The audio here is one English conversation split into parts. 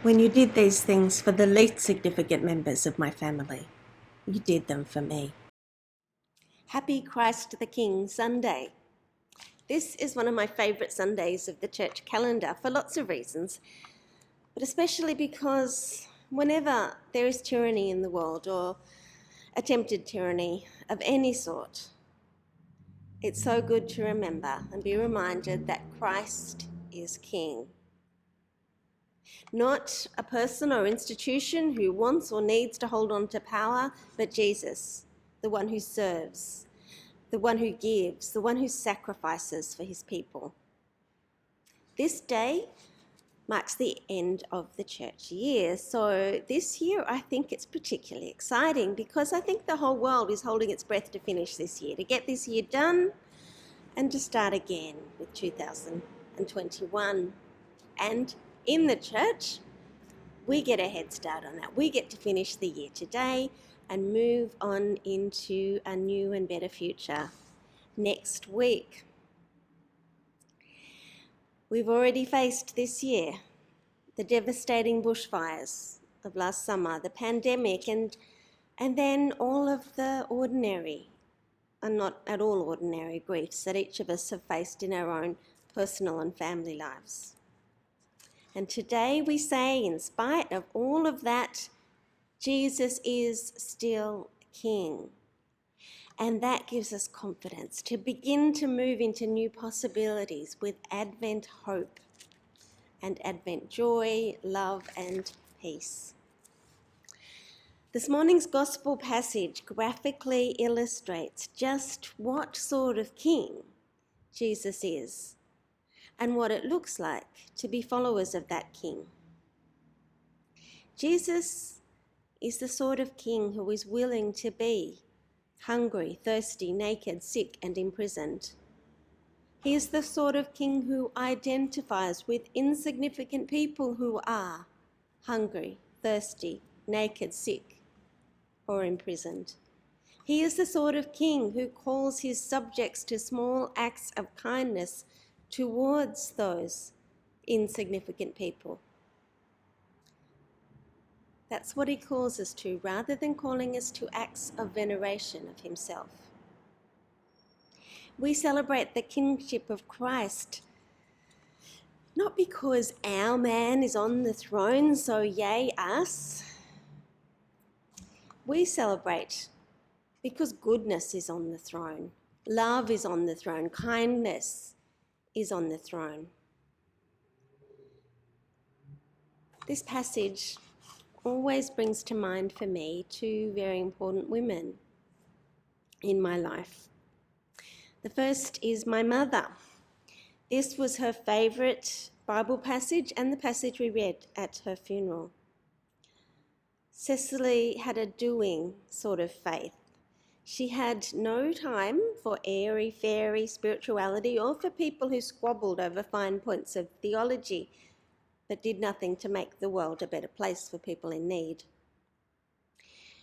When you did these things for the least significant members of my family, you did them for me. Happy Christ the King Sunday. This is one of my favourite Sundays of the church calendar for lots of reasons, but especially because whenever there is tyranny in the world or attempted tyranny of any sort, it's so good to remember and be reminded that Christ is King. Not a person or institution who wants or needs to hold on to power, but Jesus, the one who serves, the one who gives, the one who sacrifices for his people. This day marks the end of the church year. So this year I think it's particularly exciting because I think the whole world is holding its breath to finish this year, to get this year done and to start again with 2021. And in the church, we get a head start on that. We get to finish the year today and move on into a new and better future next week. We've already faced this year the devastating bushfires of last summer, the pandemic, and then all of the ordinary and not at all ordinary griefs that each of us have faced in our own personal and family lives. And today we say, in spite of all of that, Jesus is still King. And that gives us confidence to begin to move into new possibilities with Advent hope and Advent joy, love and peace. This morning's gospel passage graphically illustrates just what sort of king Jesus is and what it looks like to be followers of that king. Jesus is the sort of king who is willing to be hungry, thirsty, naked, sick and imprisoned. He is the sort of king who identifies with insignificant people who are hungry, thirsty, naked, sick or imprisoned. He is the sort of king who calls his subjects to small acts of kindness towards those insignificant people. That's what he calls us to, rather than calling us to acts of veneration of himself. We celebrate the kingship of Christ, not because our man is on the throne, so yay us. We celebrate because goodness is on the throne, love is on the throne, kindness is on the throne. This passage always brings to mind for me two very important women in my life. The first is my mother. This was her favourite Bible passage and the passage we read at her funeral. Cecily had a doing sort of faith. She had no time for airy-fairy spirituality or for people who squabbled over fine points of theology but did nothing to make the world a better place for people in need.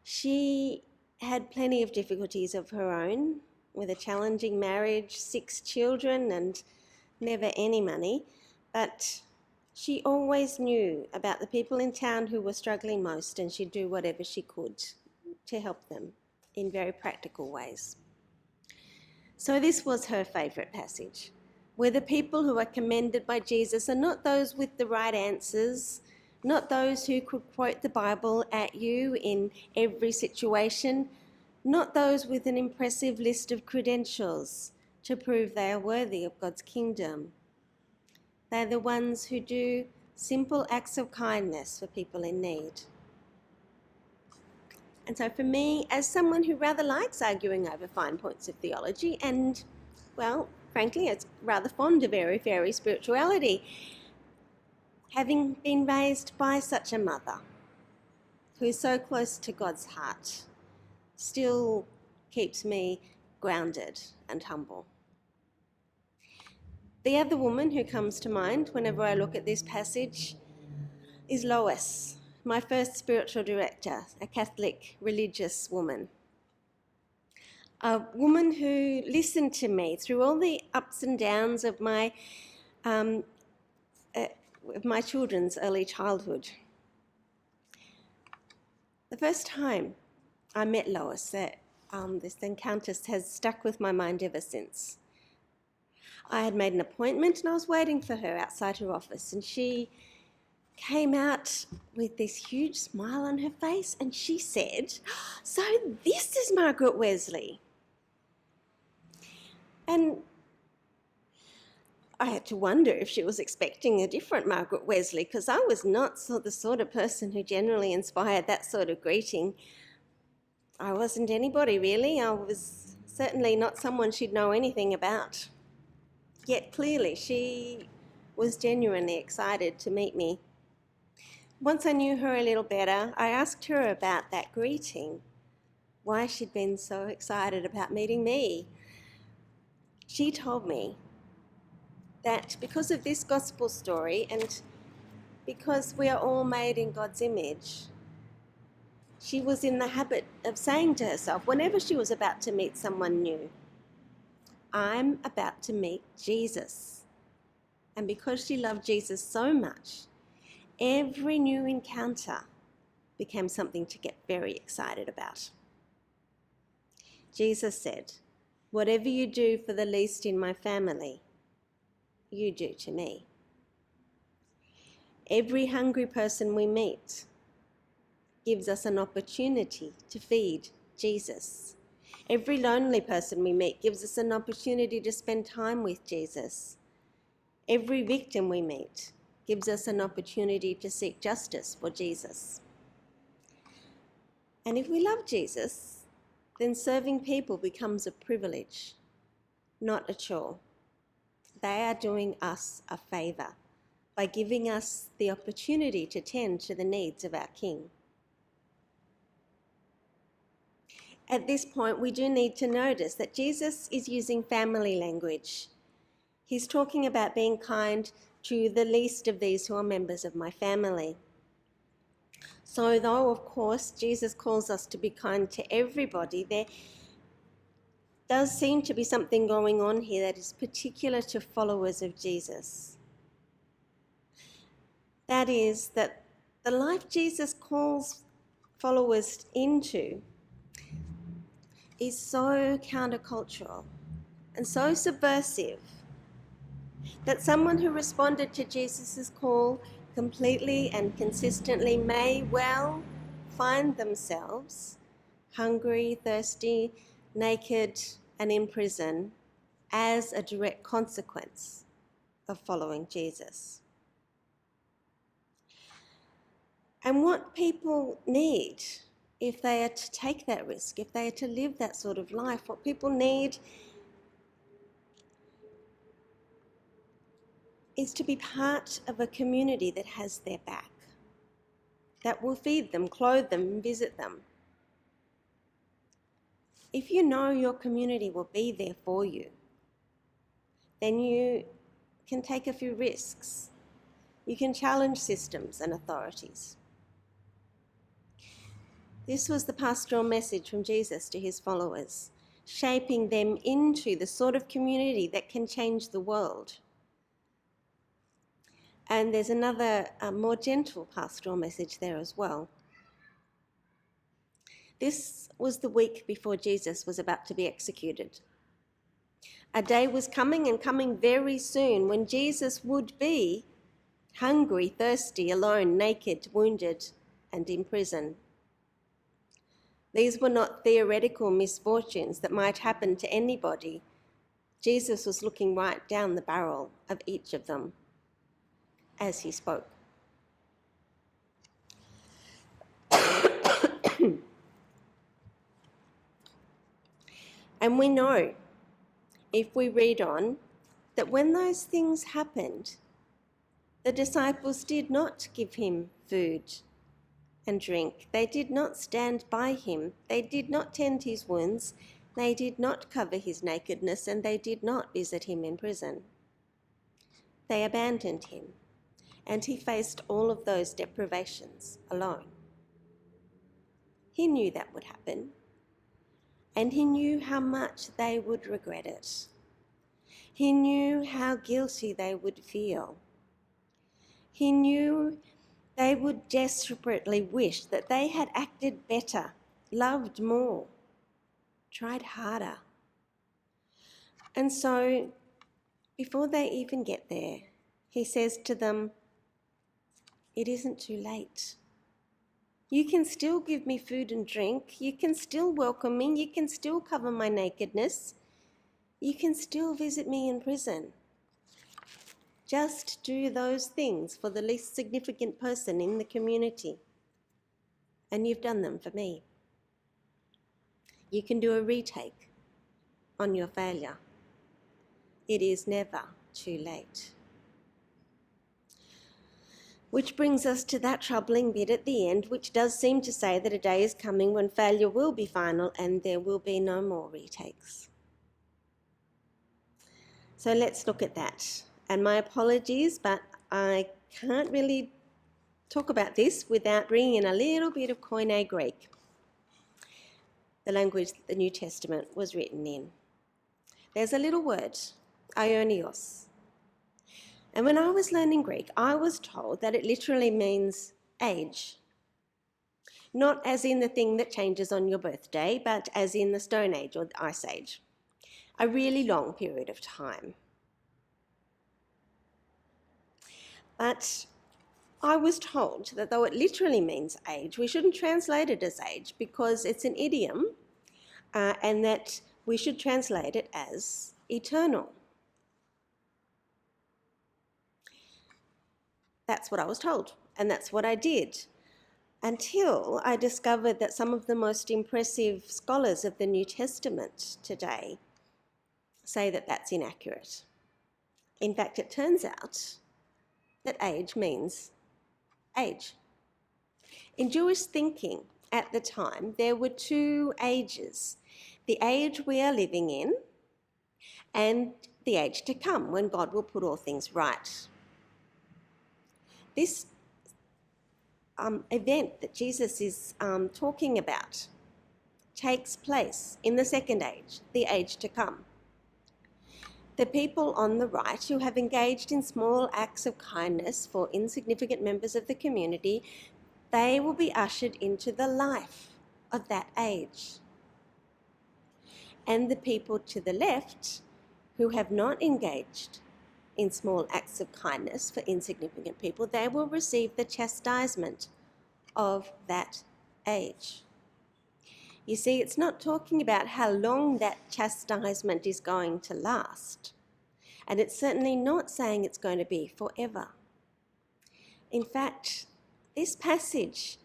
She had plenty of difficulties of her own, with a challenging marriage, 6 children and never any money, but she always knew about the people in town who were struggling most, and she'd do whatever she could to help them in very practical ways. So this was her favourite passage, where the people who are commended by Jesus are not those with the right answers, not those who could quote the Bible at you in every situation, not those with an impressive list of credentials to prove they are worthy of God's kingdom. They're the ones who do simple acts of kindness for people in need. And so for me, as someone who rather likes arguing over fine points of theology and, well, frankly, is rather fond of airy-fairy spirituality, having been raised by such a mother who is so close to God's heart still keeps me grounded and humble. The other woman who comes to mind whenever I look at this passage is Lois, my first spiritual director, a Catholic religious woman. A woman who listened to me through all the ups and downs of my of my children's early childhood. The first time I met Lois, this encounter has stuck with my mind ever since. I had made an appointment and I was waiting for her outside her office, and she came out with this huge smile on her face and she said, "So this is Margaret Wesley." And I had to wonder if she was expecting a different Margaret Wesley, because I was not the sort of person who generally inspired that sort of greeting. I wasn't anybody really. I was certainly not someone she'd know anything about. Yet clearly she was genuinely excited to meet me. Once I knew her a little better, I asked her about that greeting, why she'd been so excited about meeting me. She told me that because of this gospel story and because we are all made in God's image, she was in the habit of saying to herself, whenever she was about to meet someone new, "I'm about to meet Jesus." And because she loved Jesus so much, every new encounter became something to get very excited about. Jesus said, "Whatever you do for the least in my family, you do to me." Every hungry person we meet gives us an opportunity to feed Jesus. Every lonely person we meet gives us an opportunity to spend time with Jesus. Every victim we meet gives us an opportunity to seek justice for Jesus. And if we love Jesus, then serving people becomes a privilege, not a chore. They are doing us a favour by giving us the opportunity to tend to the needs of our King. At this point, we do need to notice that Jesus is using family language. He's talking about being kind to the least of these who are members of my family. So though, of course, Jesus calls us to be kind to everybody, there does seem to be something going on here that is particular to followers of Jesus. That is that the life Jesus calls followers into is so countercultural and so subversive that someone who responded to Jesus' call completely and consistently may well find themselves hungry, thirsty, naked, and in prison as a direct consequence of following Jesus. And what people need, if they are to take that risk, if they are to live that sort of life, what people need is to be part of a community that has their back, that will feed them, clothe them, and visit them. If you know your community will be there for you, then you can take a few risks. You can challenge systems and authorities. This was the pastoral message from Jesus to his followers, shaping them into the sort of community that can change the world. And there's another, more gentle pastoral message there as well. This was the week before Jesus was about to be executed. A day was coming, and coming very soon, when Jesus would be hungry, thirsty, alone, naked, wounded, and in prison. These were not theoretical misfortunes that might happen to anybody. Jesus was looking right down the barrel of each of them as he spoke. And we know, if we read on, that when those things happened, the disciples did not give him food and drink. They did not stand by him. They did not tend his wounds. They did not cover his nakedness, and they did not visit him in prison. They abandoned him, and he faced all of those deprivations alone. He knew that would happen, and he knew how much they would regret it. He knew how guilty they would feel. He knew they would desperately wish that they had acted better, loved more, tried harder. And so, before they even get there, he says to them, it isn't too late. You can still give me food and drink. You can still welcome me. You can still cover my nakedness. You can still visit me in prison. Just do those things for the least significant person in the community. And you've done them for me. You can do a retake on your failure. It is never too late. Which brings us to that troubling bit at the end, which does seem to say that a day is coming when failure will be final and there will be no more retakes. So let's look at that. And my apologies, but I can't really talk about this without bringing in a little bit of Koine Greek, the language that the New Testament was written in. There's a little word, aionios. And when I was learning Greek, I was told that it literally means age. Not as in the thing that changes on your birthday, but as in the Stone Age or the Ice Age. A really long period of time. But I was told that though it literally means age, we shouldn't translate it as age because it's an idiom, and that we should translate it as eternal. That's what I was told, and that's what I did, until I discovered that some of the most impressive scholars of the New Testament today say that that's inaccurate. In fact, it turns out that age means age. In Jewish thinking at the time, there were two ages: the age we are living in and the age to come, when God will put all things right. This event that Jesus is talking about takes place in the second age, the age to come. The people on the right who have engaged in small acts of kindness for insignificant members of the community, they will be ushered into the life of that age. And the people to the left who have not engaged in small acts of kindness for insignificant people, they will receive the chastisement of that age. You see, it's not talking about how long that chastisement is going to last. And it's certainly not saying it's going to be forever. In fact, this passage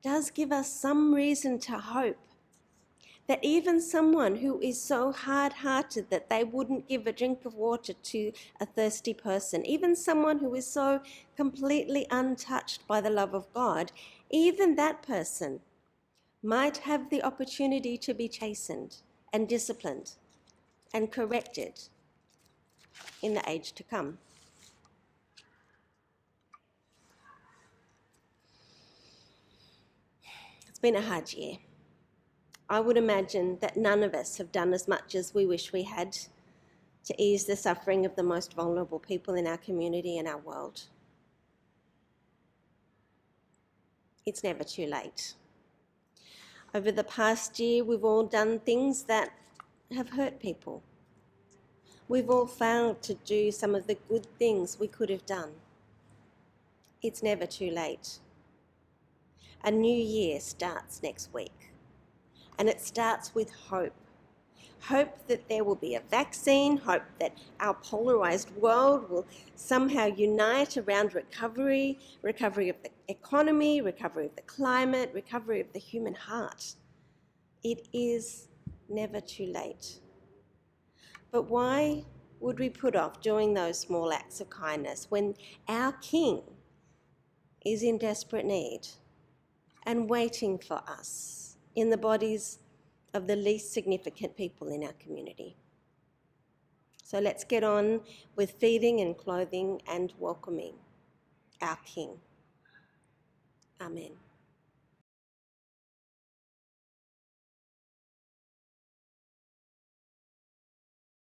does give us some reason to hope that even someone who is so hard-hearted that they wouldn't give a drink of water to a thirsty person, even someone who is so completely untouched by the love of God, even that person might have the opportunity to be chastened and disciplined and corrected in the age to come. It's been a hard year. I would imagine that none of us have done as much as we wish we had to ease the suffering of the most vulnerable people in our community and our world. It's never too late. Over the past year, we've all done things that have hurt people. We've all failed to do some of the good things we could have done. It's never too late. A new year starts next week. And it starts with hope. Hope that there will be a vaccine, hope that our polarised world will somehow unite around recovery of the economy, recovery of the climate, recovery of the human heart. It is never too late. But why would we put off doing those small acts of kindness when our King is in desperate need and waiting for us in the bodies of the least significant people in our community? So let's get on with feeding and clothing and welcoming our King. Amen.